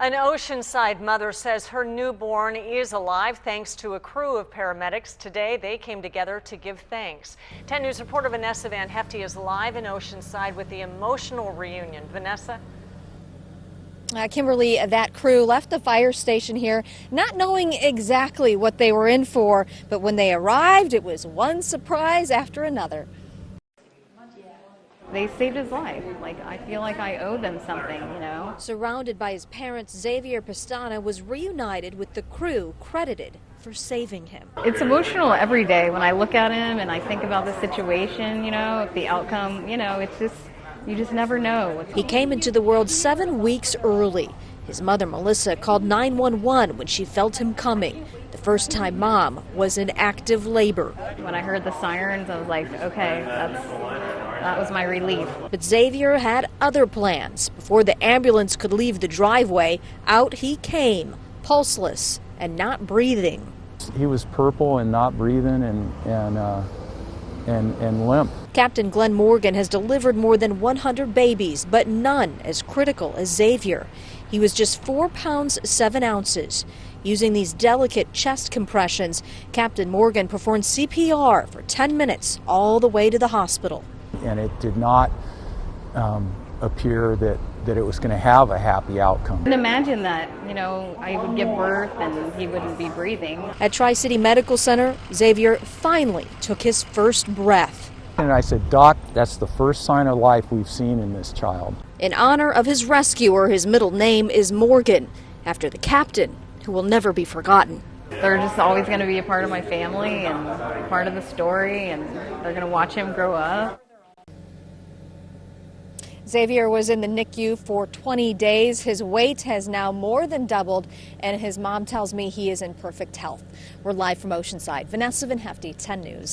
An Oceanside mother says her newborn is alive thanks to a crew of paramedics. Today, they came together to give thanks. 10 News reporter Vanessa Van Hefty is live in Oceanside with the emotional reunion. Vanessa? Kimberly, that crew left the fire station here not knowing exactly what they were in for, but when they arrived, it was one surprise after another. They saved his life. I feel like I owe them something, you know. Surrounded by his parents, Xavier Pestana was reunited with the crew credited for saving him. It's emotional every day when I look at him and I think about the situation, you know, the outcome, you know, it's just, you just never know. He came into the world 7 weeks early. His mother, Melissa, called 911 when she felt him coming. The first time Mom was in active labor. When I heard the sirens, I was like, okay, that was my relief. But Xavier had other plans. Before the ambulance could leave the driveway, out he came, pulseless and not breathing. He was purple and not breathing and limp. Captain Glenn Morgan has delivered more than 100 babies, but none as critical as Xavier. He was just 4 pounds 7 ounces. Using these delicate chest compressions, Captain Morgan performed CPR for 10 minutes all the way to the hospital. And it did not appear that it was going to have a happy outcome. And imagine that, you know, I would give birth and he wouldn't be breathing. At Tri-City Medical Center, Xavier finally took his first breath. And I said, Doc, that's the first sign of life we've seen in this child. In honor of his rescuer, his middle name is Morgan, after the captain, who will never be forgotten. They're just always going to be a part of my family and part of the story, and they're going to watch him grow up. Xavier was in the NICU for 20 days. His weight has now more than doubled, and his mom tells me he is in perfect health. We're live from Oceanside. Vanessa Van Hefty, 10 News.